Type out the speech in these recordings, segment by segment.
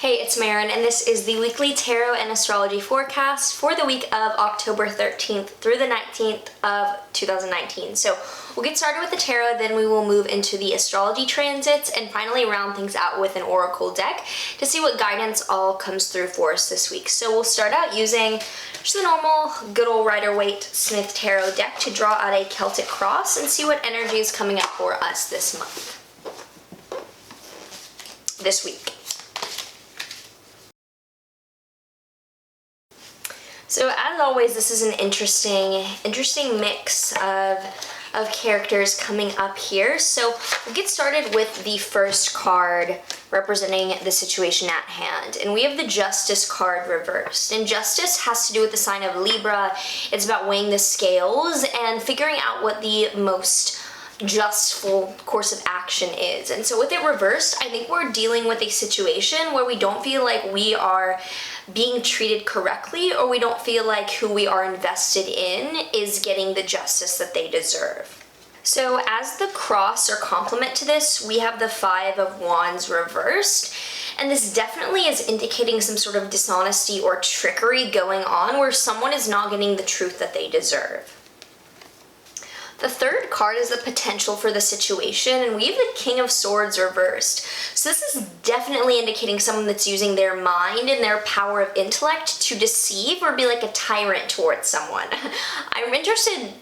Hey, it's Maren, and this is the weekly tarot and astrology forecast for the week of October 13th through the 19th of 2019. So we'll get started with the tarot, then we will move into the astrology transits, and finally round things out with an oracle deck to see what guidance all comes through for us this week. So we'll start out using just the normal good old Rider-Waite Smith tarot deck to draw out a Celtic cross and see what energy is coming up for us this week. So as always, this is an interesting mix of characters coming up here. So we'll get started with the first card representing the situation at hand. And we have the Justice card reversed. And Justice has to do with the sign of Libra. It's about weighing the scales and figuring out what the most justful course of action is. And so with it reversed, I think we're dealing with a situation where we don't feel like we are being treated correctly, or we don't feel like who we are invested in is getting the justice that they deserve. So as the cross or complement to this, we have the Five of Wands reversed. And this definitely is indicating some sort of dishonesty or trickery going on where someone is not getting the truth that they deserve. The third card is the potential for the situation, and we have the King of Swords reversed. So this is definitely indicating someone that's using their mind and their power of intellect to deceive or be like a tyrant towards someone. I'm interested,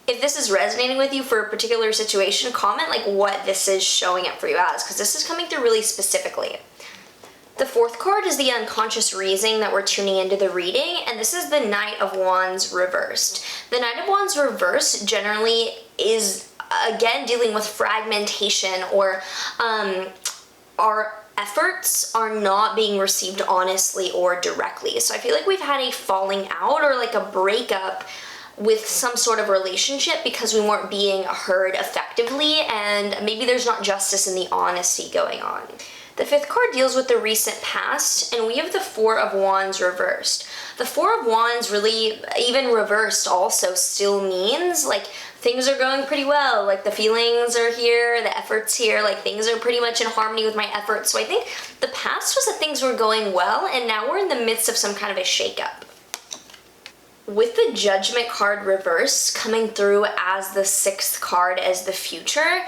if this is resonating with you for a particular situation, comment what this is showing up for you as, because this is coming through really specifically. The fourth card is the unconscious reasoning that we're tuning into the reading, and this is the Knight of Wands reversed. The Knight of Wands reversed generally is, again, dealing with fragmentation, or our efforts are not being received honestly or directly. So I feel like we've had a falling out or a breakup with some sort of relationship because we weren't being heard effectively, and maybe there's not justice in the honesty going on. The fifth card deals with the recent past, and we have the Four of Wands reversed. The Four of Wands really, even reversed also, still means things are going pretty well, the feelings are here, the efforts here, things are pretty much in harmony with my efforts. So I think the past was that things were going well, and now we're in the midst of some kind of a shakeup. With the Judgment card reversed coming through as the sixth card as the future,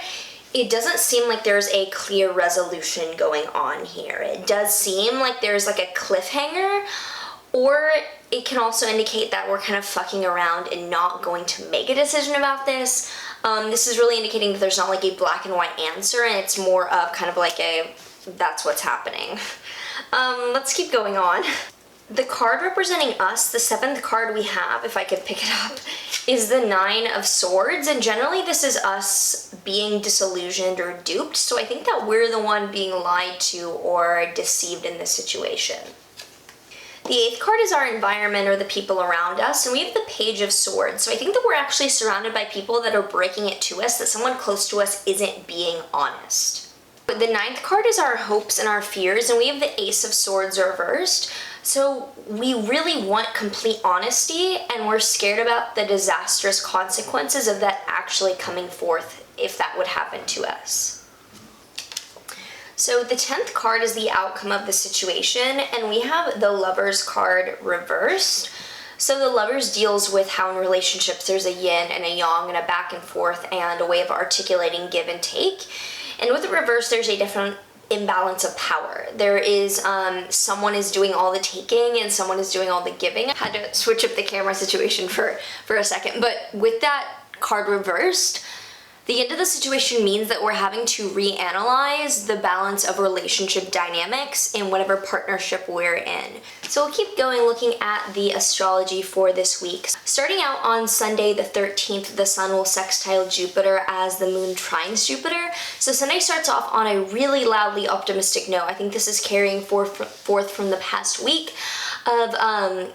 it doesn't seem like there's a clear resolution going on here. It does seem like there's a cliffhanger, or it can also indicate that we're kind of fucking around and not going to make a decision about this. This is really indicating that there's not a black and white answer, and it's more of kind of a, that's what's happening. Let's keep going on. The card representing us, the seventh card we have, if I could pick it up, is the Nine of Swords, and generally this is us being disillusioned or duped, so I think that we're the one being lied to or deceived in this situation. The eighth card is our environment or the people around us, and we have the Page of Swords, so I think that we're actually surrounded by people that are breaking it to us, that someone close to us isn't being honest. But the ninth card is our hopes and our fears, and we have the Ace of Swords reversed. So we really want complete honesty, and we're scared about the disastrous consequences of that actually coming forth if that would happen to us. So the 10th card is the outcome of the situation, and we have the Lovers card reversed. So the Lovers deals with how in relationships there's a yin and a yang and a back and forth and a way of articulating give and take. And with the reverse, there's a different imbalance of power. There is someone is doing all the taking and someone is doing all the giving. I had to switch up the camera situation for a second, but with that card reversed, the end of the situation means that we're having to reanalyze the balance of relationship dynamics in whatever partnership we're in. So we'll keep going looking at the astrology for this week. Starting out on Sunday the 13th, the sun will sextile Jupiter as the moon trines Jupiter. So Sunday starts off on a really loudly optimistic note. I think this is carrying forth from the past week of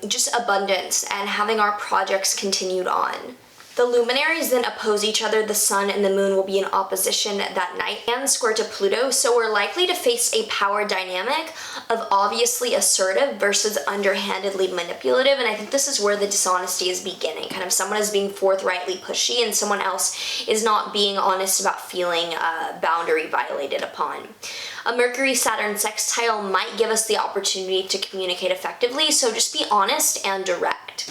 just abundance and having our projects continued on. The luminaries then oppose each other. The sun and the moon will be in opposition that night and square to Pluto, so we're likely to face a power dynamic of obviously assertive versus underhandedly manipulative, and I think this is where the dishonesty is beginning. Kind of someone is being forthrightly pushy and someone else is not being honest about feeling a boundary violated upon. A Mercury-Saturn sextile might give us the opportunity to communicate effectively, so just be honest and direct.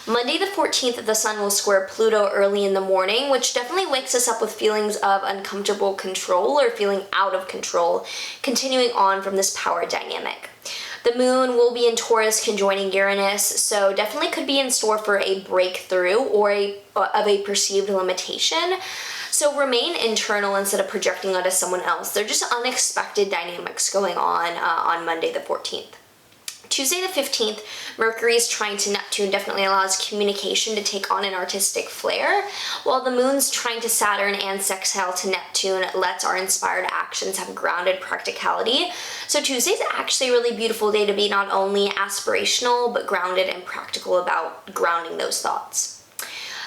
Monday the 14th, the sun will square Pluto early in the morning, which definitely wakes us up with feelings of uncomfortable control or feeling out of control, continuing on from this power dynamic. The moon will be in Taurus conjoining Uranus, so definitely could be in store for a breakthrough or of a perceived limitation. So remain internal instead of projecting onto someone else. They're just unexpected dynamics going on Monday the 14th. Tuesday the 15th, Mercury is trying to Neptune, definitely allows communication to take on an artistic flair, while the moon's trying to Saturn and sextile to Neptune lets our inspired actions have grounded practicality. So Tuesday's actually a really beautiful day to be not only aspirational, but grounded and practical about grounding those thoughts.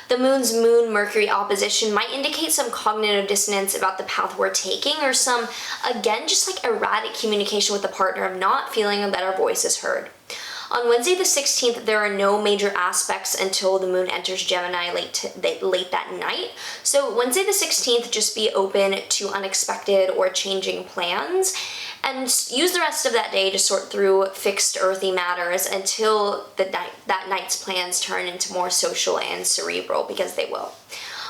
The moon's moon-Mercury opposition might indicate some cognitive dissonance about the path we're taking, or some, again, just like erratic communication with the partner of not feeling that our voice is heard. On Wednesday the 16th, there are no major aspects until the moon enters Gemini late that night. So Wednesday the 16th, just be open to unexpected or changing plans, and use the rest of that day to sort through fixed earthy matters until that night's plans turn into more social and cerebral, because they will.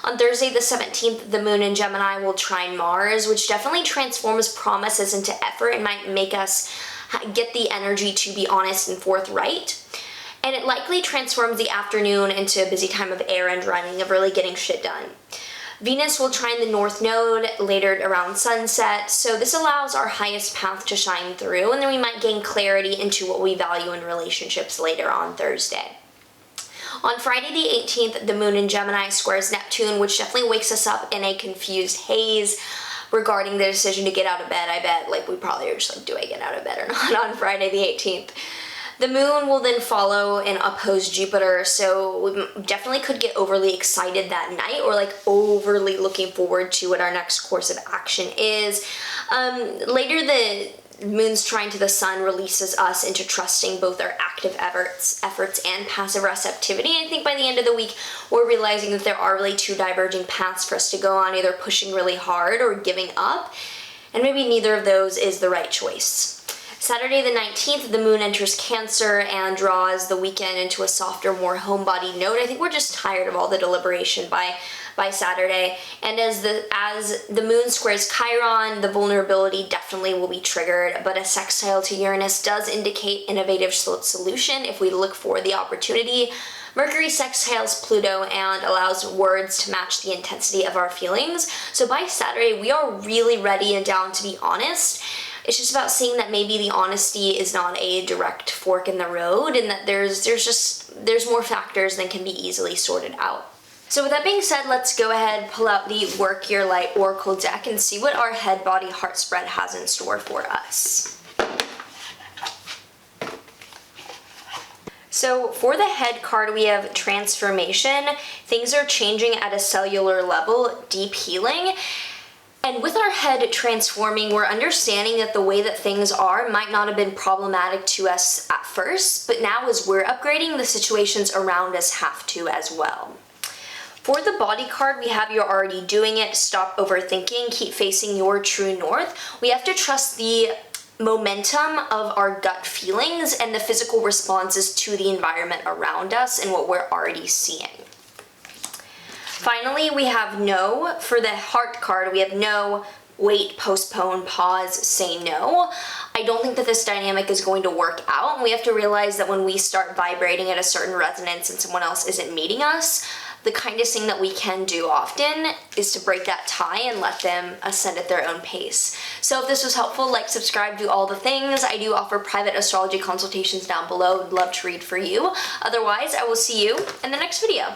On Thursday the 17th, the moon in Gemini will trine Mars, which definitely transforms promises into effort and might make us get the energy to be honest and forthright. And it likely transforms the afternoon into a busy time of errand running, of really getting shit done. Venus will trine the North Node later around sunset, so this allows our highest path to shine through, and then we might gain clarity into what we value in relationships later on Thursday. On Friday the 18th, the moon in Gemini squares Neptune, which definitely wakes us up in a confused haze regarding the decision to get out of bed. I bet, like, we probably are just like, do I get out of bed or not on Friday the 18th? The moon will then follow and oppose Jupiter, so we definitely could get overly excited that night, or like overly looking forward to what our next course of action is. Later, the moon's trine to the sun releases us into trusting both our active efforts and passive receptivity. I think by the end of the week, we're realizing that there are really two diverging paths for us to go on, either pushing really hard or giving up, and maybe neither of those is the right choice. Saturday the 19th, the moon enters Cancer and draws the weekend into a softer, more homebody note. I think we're just tired of all the deliberation by Saturday. And as the moon squares Chiron, the vulnerability definitely will be triggered, but a sextile to Uranus does indicate innovative solution if we look for the opportunity. Mercury sextiles Pluto and allows words to match the intensity of our feelings. So by Saturday, we are really ready and down to be honest. It's just about seeing that maybe the honesty is not a direct fork in the road, and that there's more factors than can be easily sorted out. So with that being said, let's go ahead, pull out the Work Your Light Oracle deck and see what our head, body, heart spread has in store for us. So for the head card, we have transformation. Things are changing at a cellular level, deep healing. And with our head transforming, we're understanding that the way that things are might not have been problematic to us at first, but now as we're upgrading, the situations around us have to as well. For the body card, we have you're already doing it, stop overthinking, keep facing your true north. We have to trust the momentum of our gut feelings and the physical responses to the environment around us and what we're already seeing. Finally, we have no. For the heart card, we have no, wait, postpone, pause, say no. I don't think that this dynamic is going to work out, and we have to realize that when we start vibrating at a certain resonance and someone else isn't meeting us, the kindest thing that we can do often is to break that tie and let them ascend at their own pace. So if this was helpful, like, subscribe, do all the things. I do offer private astrology consultations down below. Would love to read for you. Otherwise, I will see you in the next video.